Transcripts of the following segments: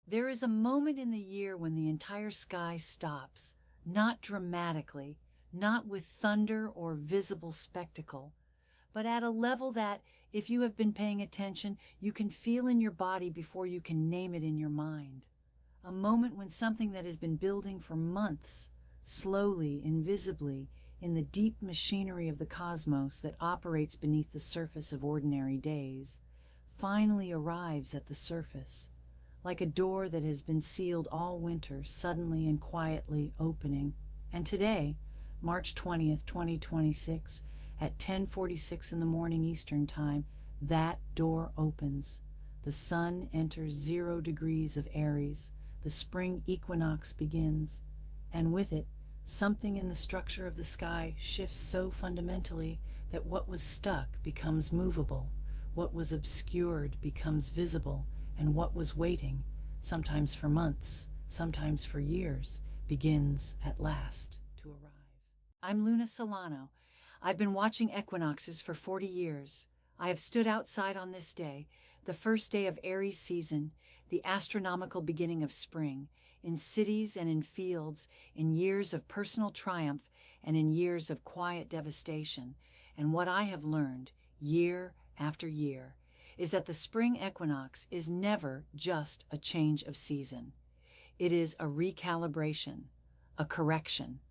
There is a moment in the year when the entire sky stops, not dramatically, not with thunder or visible spectacle, but at a level that, if you have been paying attention, you can feel in your body before you can name it in your mind. A moment when something that has been building for months, slowly, invisibly, in the deep machinery of the cosmos that operates beneath the surface of ordinary days, finally arrives at the surface, like a door that has been sealed all winter, suddenly and quietly opening. And today, March 20th, 2026, at 10:46 in the morning Eastern Time, that door opens. The sun enters 0 degrees of Aries. The spring equinox begins. And with it, something in the structure of the sky shifts so fundamentally that what was stuck becomes movable, what was obscured becomes visible, and what was waiting, sometimes for months, sometimes for years, begins at last to arrive. I'm Luna Solano. I've been watching equinoxes for 40 years. I have stood outside on this day, the first day of Aries season, the astronomical beginning of spring, in cities and in fields, in years of personal triumph and in years of quiet devastation. And what I have learned, year after year, is that the spring equinox is never just a change of season. It is a recalibration, a correction,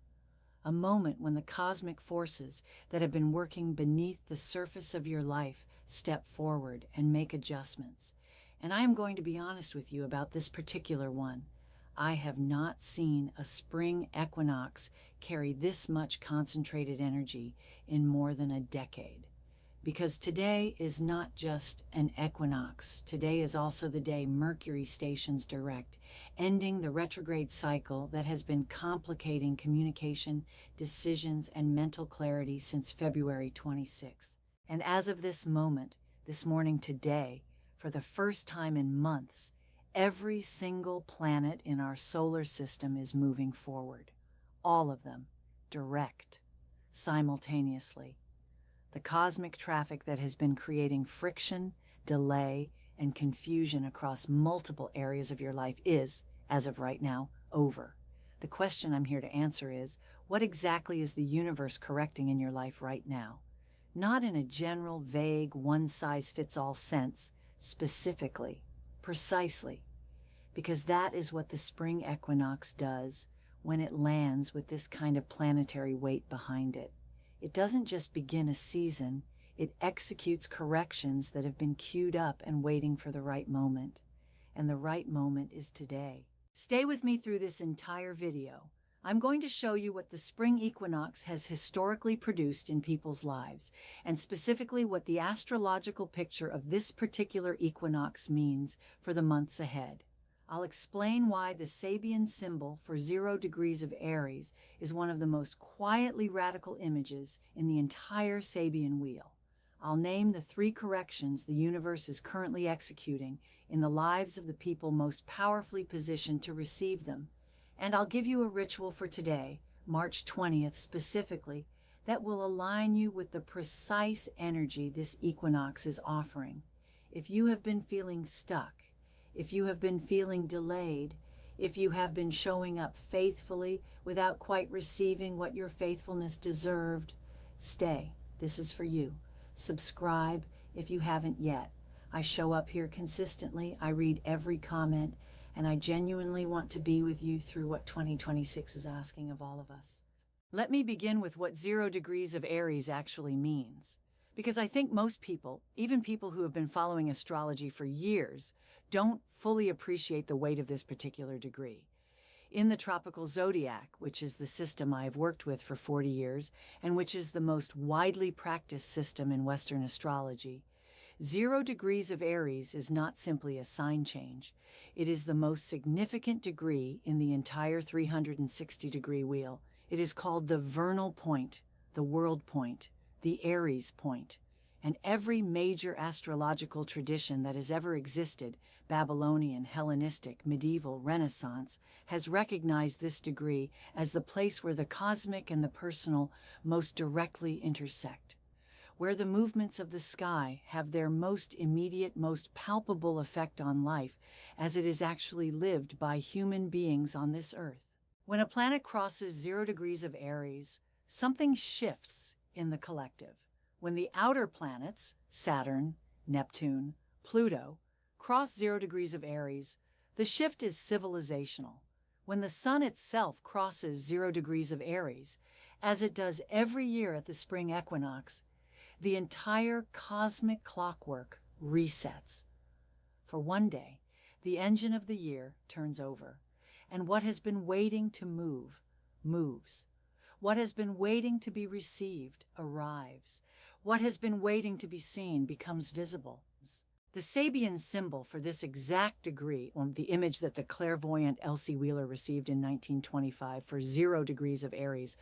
a moment when the cosmic forces that have been working beneath the surface of your life step forward and make adjustments. And I am going to be honest with you about this particular one. I have not seen a spring equinox carry this much concentrated energy in more than a decade. Because today is not just an equinox. Today is also the day Mercury stations direct, ending the retrograde cycle that has been complicating communication, decisions, and mental clarity since February 26th. And as of this moment, this morning today, for the first time in months, every single planet in our solar system is moving forward. All of them, direct, simultaneously. The cosmic traffic that has been creating friction, delay, and confusion across multiple areas of your life is, as of right now, over. The question I'm here to answer is, what exactly is the universe correcting in your life right now? Not in a general, vague, one-size-fits-all sense, specifically, precisely, because that is what the spring equinox does when it lands with this kind of planetary weight behind it. It doesn't just begin a season, it executes corrections that have been queued up and waiting for the right moment. And the right moment is today. Stay with me through this entire video. I'm going to show you what the spring equinox has historically produced in people's lives, and specifically what the astrological picture of this particular equinox means for the months ahead. I'll explain why the Sabian symbol for 0 degrees of Aries is one of the most quietly radical images in the entire Sabian wheel. I'll name the 3 corrections the universe is currently executing in the lives of the people most powerfully positioned to receive them. And I'll give you a ritual for today, March 20th specifically, that will align you with the precise energy this equinox is offering. If you have been feeling stuck, if you have been feeling delayed, if you have been showing up faithfully without quite receiving what your faithfulness deserved, stay. This is for you. Subscribe if you haven't yet. I show up here consistently. I read every comment, and I genuinely want to be with you through what 2026 is asking of all of us. Let me begin with what 0 degrees of Aries actually means. Because I think most people, even people who have been following astrology for years, don't fully appreciate the weight of this particular degree. In the tropical Zodiac, which is the system I have worked with for 40 years, and which is the most widely practiced system in Western astrology, 0 degrees of Aries is not simply a sign change. It is the most significant degree in the entire 360-degree wheel. It is called the vernal point, the world point, the Aries point, and every major astrological tradition that has ever existed, Babylonian, Hellenistic, medieval, Renaissance, has recognized this degree as the place where the cosmic and the personal most directly intersect. where the movements of the sky have their most immediate, most palpable effect on life as it is actually lived by human beings on this earth. When a planet crosses 0 degrees of Aries, something shifts in the collective. When the outer planets, Saturn, Neptune, Pluto, cross 0 degrees of Aries, the shift is civilizational. When the sun itself crosses 0 degrees of Aries, as it does every year at the spring equinox, the entire cosmic clockwork resets. For one day, the engine of the year turns over, and what has been waiting to move, moves. What has been waiting to be received arrives. What has been waiting to be seen becomes visible. The Sabian symbol for this exact degree, the image that the clairvoyant Elsie Wheeler received in 1925 for 0 degrees of Aries,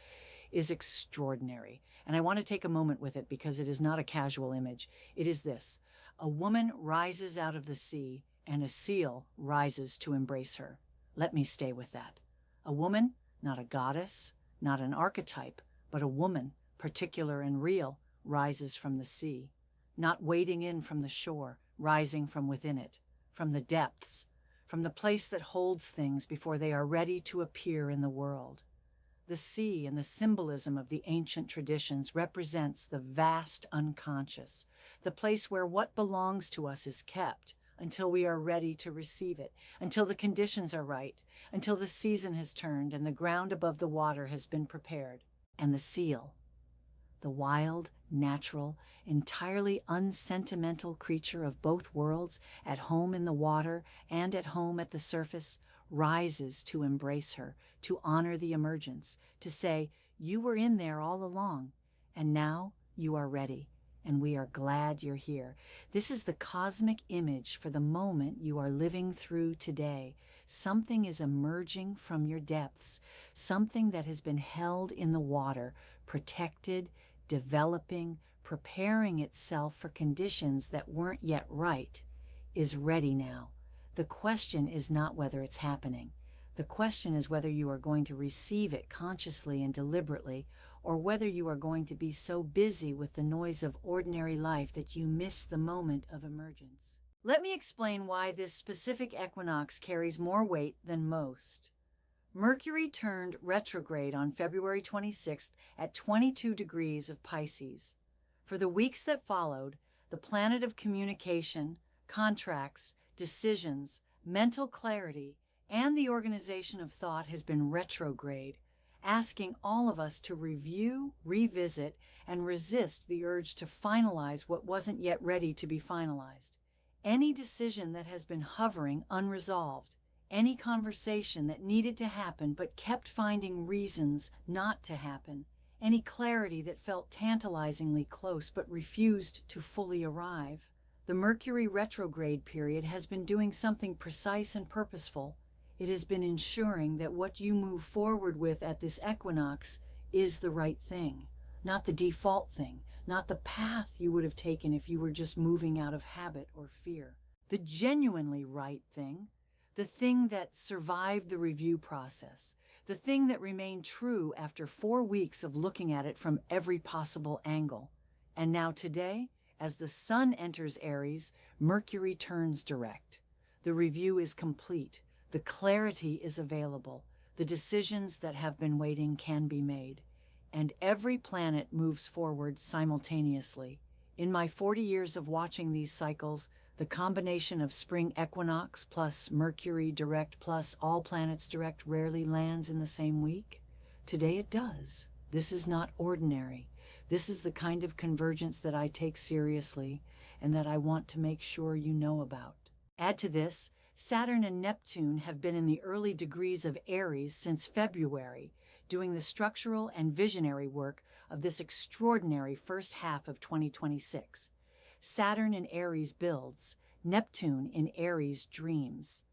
is extraordinary. And I want to take a moment with it because it is not a casual image. It is this: a woman rises out of the sea and a seal rises to embrace her. Let me stay with that. A woman, not a goddess, not an archetype, but a woman, particular and real, rises from the sea, not wading in from the shore, rising from within it, from the depths, from the place that holds things before they are ready to appear in the world. The sea and the symbolism of the ancient traditions represents the vast unconscious, the place where what belongs to us is kept until we are ready to receive it, until the conditions are right, until the season has turned and the ground above the water has been prepared. And the seal, the wild, natural, entirely unsentimental creature of both worlds, at home in the water and at home at the surface, rises to embrace her, to honor the emergence, to say, "You were in there all along, and now you are ready, and we are glad you're here." This is the cosmic image for the moment you are living through today. Something is emerging from your depths, something that has been held in the water, protected, developing, preparing itself for conditions that weren't yet right, is ready now. The question is not whether it's happening. The question is whether you are going to receive it consciously and deliberately, or whether you are going to be so busy with the noise of ordinary life that you miss the moment of emergence. Let me explain why this specific equinox carries more weight than most. Mercury turned retrograde on February 26th at 22 degrees of Pisces. For the weeks that followed, the planet of communication, contracts, decisions, mental clarity, and the organization of thought has been retrograde, asking all of us to review, revisit, and resist the urge to finalize what wasn't yet ready to be finalized. Any decision that has been hovering unresolved, any conversation that needed to happen but kept finding reasons not to happen, any clarity that felt tantalizingly close but refused to fully arrive. The Mercury retrograde period has been doing something precise and purposeful. It has been ensuring that what you move forward with at this equinox is the right thing, not the default thing, not the path you would have taken if you were just moving out of habit or fear. The genuinely right thing, the thing that survived the review process, the thing that remained true after 4 weeks of looking at it from every possible angle. And now today, as the sun enters Aries, Mercury turns direct. The review is complete. The clarity is available. The decisions that have been waiting can be made. And every planet moves forward simultaneously. In my 40 years of watching these cycles, the combination of spring equinox plus Mercury direct plus all planets direct rarely lands in the same week. Today it does. This is not ordinary. This is the kind of convergence that I take seriously and that I want to make sure you know about. Add to this, Saturn and Neptune have been in the early degrees of Aries since February, doing the structural and visionary work of this extraordinary first half of 2026. Saturn in Aries builds, Neptune in Aries dreams.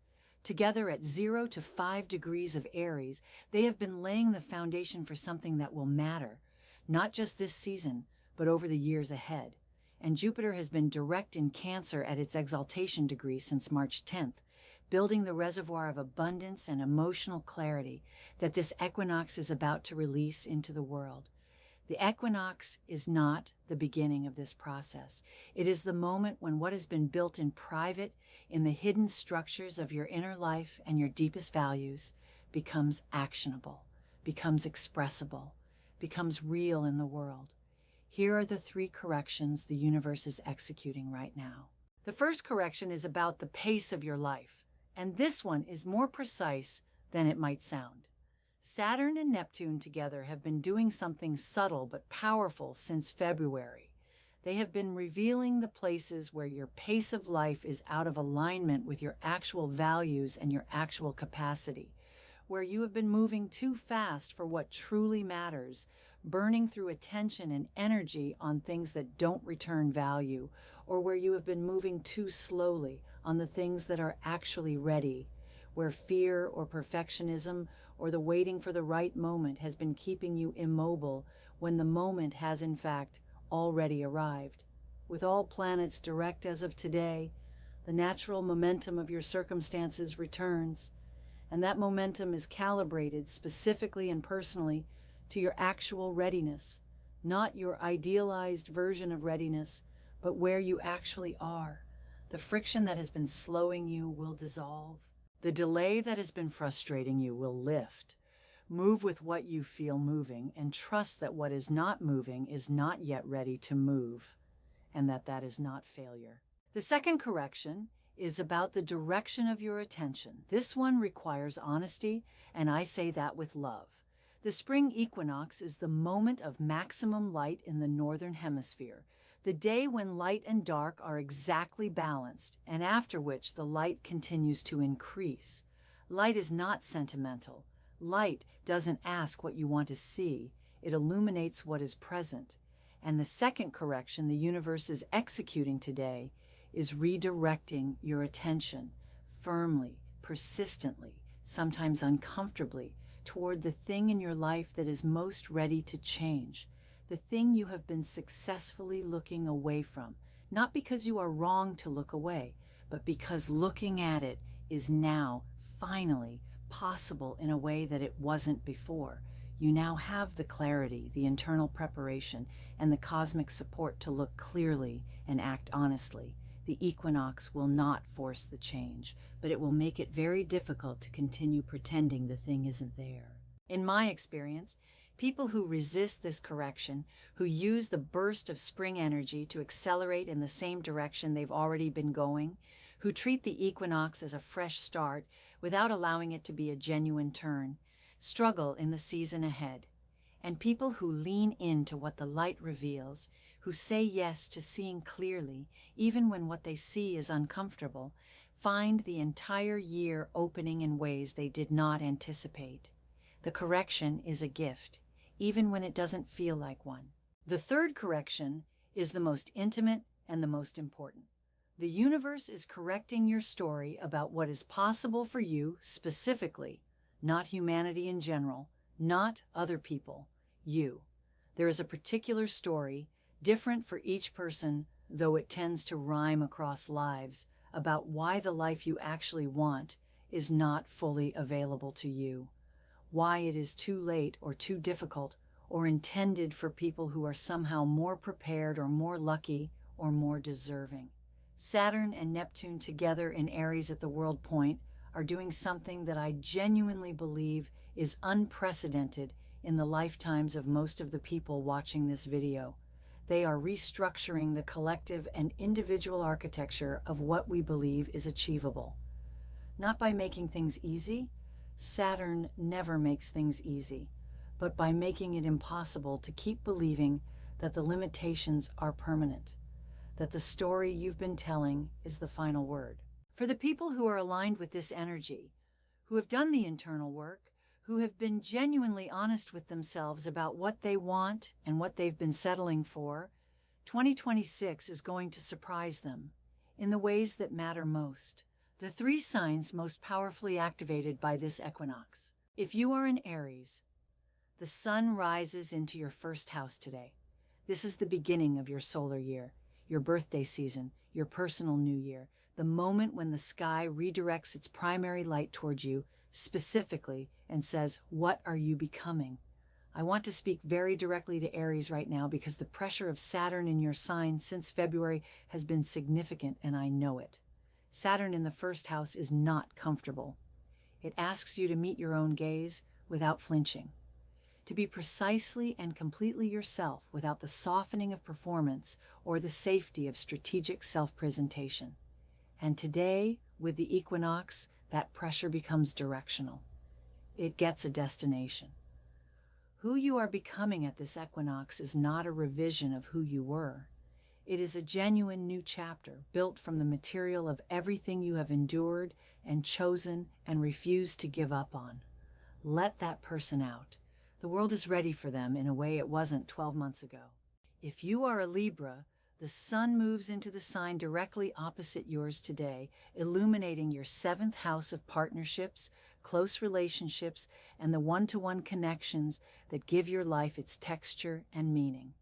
Together at 0 to 5 degrees of Aries, they have been laying the foundation for something that will matter, not just this season, but over the years ahead. And Jupiter has been direct in Cancer at its exaltation degree since March 10th, building the reservoir of abundance and emotional clarity that this equinox is about to release into the world. The equinox is not the beginning of this process. It is the moment when what has been built in private, in the hidden structures of your inner life and your deepest values, becomes actionable, becomes expressible, becomes real in the world. Here are the 3 corrections the universe is executing right now. The first correction is about the pace of your life, and this one is more precise than it might sound. Saturn and Neptune together have been doing something subtle but powerful since February. They have been revealing the places where your pace of life is out of alignment with your actual values and your actual capacity, where you have been moving too fast for what truly matters, burning through attention and energy on things that don't return value, or where you have been moving too slowly on the things that are actually ready, where fear or perfectionism or the waiting for the right moment has been keeping you immobile when the moment has in fact already arrived. With all planets direct as of today, the natural momentum of your circumstances returns, and that momentum is calibrated specifically and personally to your actual readiness, not your idealized version of readiness, but where you actually are. The friction that has been slowing you will dissolve. The delay that has been frustrating you will lift. Move with what you feel moving, and trust that what is not moving is not yet ready to move, and that is not failure. The second correction is about the direction of your attention. This one requires honesty, and I say that with love. The spring equinox is the moment of maximum light in the northern hemisphere, the day when light and dark are exactly balanced, and after which the light continues to increase. Light is not sentimental. Light doesn't ask what you want to see. It illuminates what is present. And the second correction the universe is executing today is redirecting your attention firmly, persistently, sometimes uncomfortably, toward the thing in your life that is most ready to change, the thing you have been successfully looking away from, not because you are wrong to look away, but because looking at it is now, finally, possible in a way that it wasn't before. You now have the clarity, the internal preparation, and the cosmic support to look clearly and act honestly. The equinox will not force the change, but it will make it very difficult to continue pretending the thing isn't there. In my experience, people who resist this correction, who use the burst of spring energy to accelerate in the same direction they've already been going, who treat the equinox as a fresh start without allowing it to be a genuine turn, struggle in the season ahead. And people who lean into what the light reveals, who say yes to seeing clearly, even when what they see is uncomfortable, find the entire year opening in ways they did not anticipate. The correction is a gift, even when it doesn't feel like one. The third correction is the most intimate and the most important. The universe is correcting your story about what is possible for you specifically, not humanity in general, not other people, you. There is a particular story, different for each person, though it tends to rhyme across lives, about why the life you actually want is not fully available to you, why it is too late or too difficult or intended for people who are somehow more prepared or more lucky or more deserving. Saturn and Neptune together in Aries at the world point are doing something that I genuinely believe is unprecedented in the lifetimes of most of the people watching this video. They are restructuring the collective and individual architecture of what we believe is achievable. Not by making things easy, Saturn never makes things easy, but by making it impossible to keep believing that the limitations are permanent, that the story you've been telling is the final word. For the people who are aligned with this energy, who have done the internal work, who have been genuinely honest with themselves about what they want and what they've been settling for, 2026 is going to surprise them in the ways that matter most. The 3 signs most powerfully activated by this equinox. If you are an Aries, the sun rises into your first house today. This is the beginning of your solar year, your birthday season, your personal new year, the moment when the sky redirects its primary light towards you specifically and says, what are you becoming? I want to speak very directly to Aries right now because the pressure of Saturn in your sign since February has been significant, and I know it. Saturn in the first house is not comfortable. It asks you to meet your own gaze without flinching, to be precisely and completely yourself without the softening of performance or the safety of strategic self-presentation. And today, with the equinox, that pressure becomes directional. It gets a destination. Who you are becoming at this equinox is not a revision of who you were. It is a genuine new chapter built from the material of everything you have endured and chosen and refused to give up on. Let that person out. The world is ready for them in a way it wasn't 12 months ago. If you are a Libra, the sun moves into the sign directly opposite yours today, illuminating your 7th house of partnerships, close relationships, and the one-to-one connections that give your life its texture and meaning.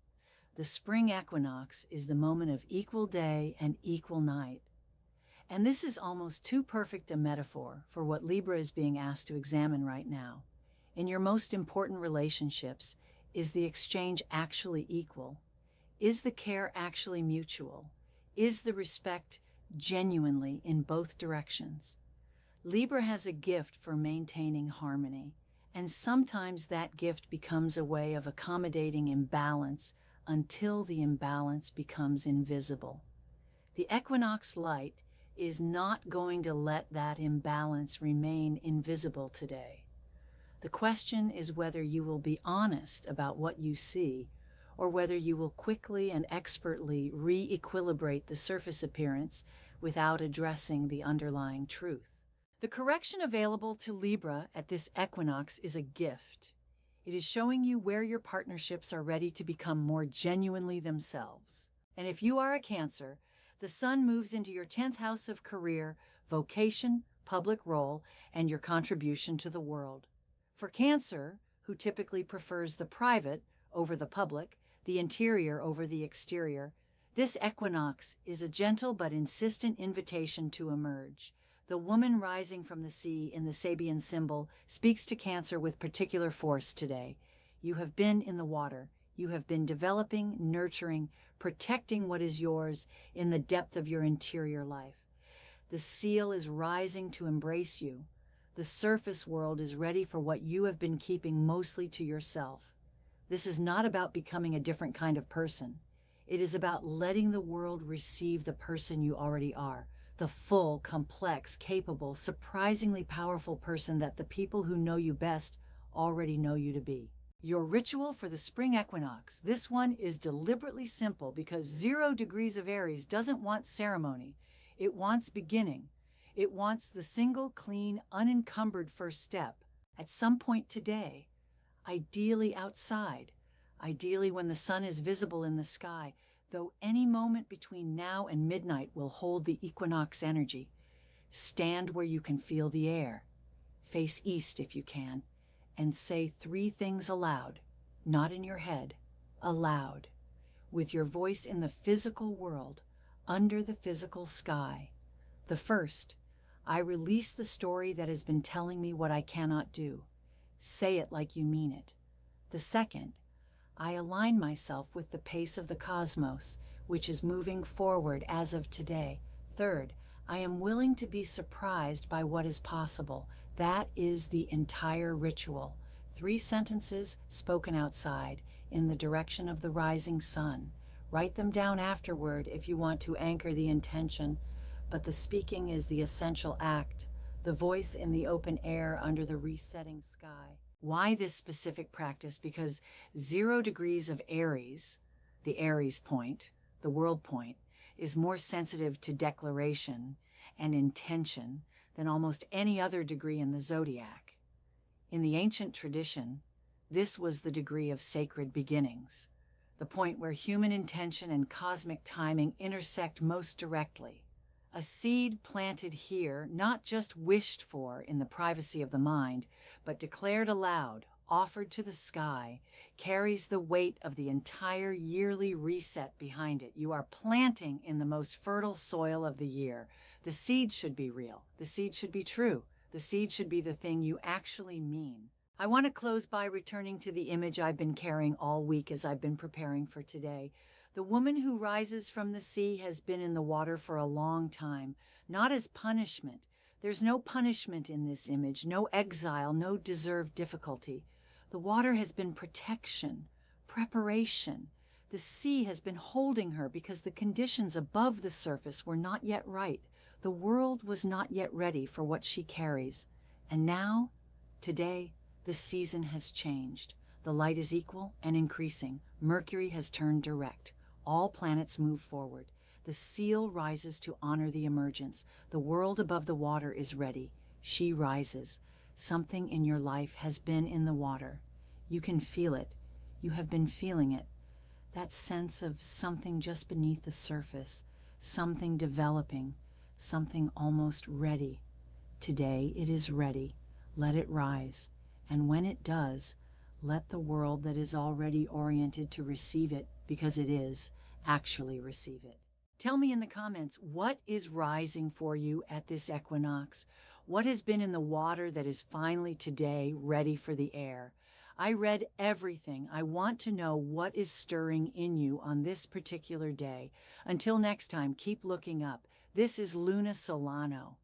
The spring equinox is the moment of equal day and equal night. And this is almost too perfect a metaphor for what Libra is being asked to examine right now. In your most important relationships, is the exchange actually equal? Is the care actually mutual? Is the respect genuinely in both directions? Libra has a gift for maintaining harmony, and sometimes that gift becomes a way of accommodating imbalance until the imbalance becomes invisible. The equinox light is not going to let that imbalance remain invisible today. The question is whether you will be honest about what you see, or whether you will quickly and expertly re-equilibrate the surface appearance without addressing the underlying truth. The correction available to Libra at this equinox is a gift. It is showing you where your partnerships are ready to become more genuinely themselves. And if you are a Cancer, the sun moves into your 10th house of career, vocation, public role, and your contribution to the world. For Cancer, who typically prefers the private over the public, the interior over the exterior, this equinox is a gentle but insistent invitation to emerge. The woman rising from the sea in the Sabian symbol speaks to Cancer with particular force today. You have been in the water. You have been developing, nurturing, protecting what is yours in the depth of your interior life. The seal is rising to embrace you. The surface world is ready for what you have been keeping mostly to yourself. This is not about becoming a different kind of person. It is about letting the world receive the person you already are, the full, complex, capable, surprisingly powerful person that the people who know you best already know you to be. Your ritual for the spring equinox, this one is deliberately simple because 0 degrees of Aries doesn't want ceremony. It wants beginning. It wants the single, clean, unencumbered first step at some point today, ideally outside, ideally when the sun is visible in the sky, though any moment between now and midnight will hold the equinox energy. Stand where you can feel the air. Face east if you can, and say 3 things aloud, not in your head, aloud, with your voice in the physical world, under the physical sky. The first, I release the story that has been telling me what I cannot do. Say it like you mean it. The second, I align myself with the pace of the cosmos, which is moving forward as of today. Third, I am willing to be surprised by what is possible. That is the entire ritual. 3 sentences spoken outside in the direction of the rising sun. Write them down afterward if you want to anchor the intention, but the speaking is the essential act, the voice in the open air under the resetting sky. Why this specific practice? Because 0 degrees of Aries, the Aries point, the world point, is more sensitive to declaration and intention than almost any other degree in the Zodiac. In the ancient tradition, this was the degree of sacred beginnings, the point where human intention and cosmic timing intersect most directly. A seed planted here, not just wished for in the privacy of the mind, but declared aloud, offered to the sky, carries the weight of the entire yearly reset behind it. You are planting in the most fertile soil of the year. The seed should be real. The seed should be true. The seed should be the thing you actually mean. I want to close by returning to the image I've been carrying all week as I've been preparing for today. The woman who rises from the sea has been in the water for a long time, not as punishment. There's no punishment in this image, no exile, no deserved difficulty. The water has been protection, preparation. The sea has been holding her because the conditions above the surface were not yet right. The world was not yet ready for what she carries. And now, today, the season has changed. The light is equal and increasing. Mercury has turned direct. All planets move forward. The seal rises to honor the emergence. The world above the water is ready. She rises. Something in your life has been in the water. You can feel it. You have been feeling it. That sense of something just beneath the surface, something developing, something almost ready. Today it is ready. Let it rise. And when it does, let the world that is already oriented to receive it, because it is, actually receive it. Tell me in the comments, what is rising for you at this equinox? What has been in the water that is finally today ready for the air? I read everything. I want to know what is stirring in you on this particular day. Until next time, keep looking up. This is Luna Solano.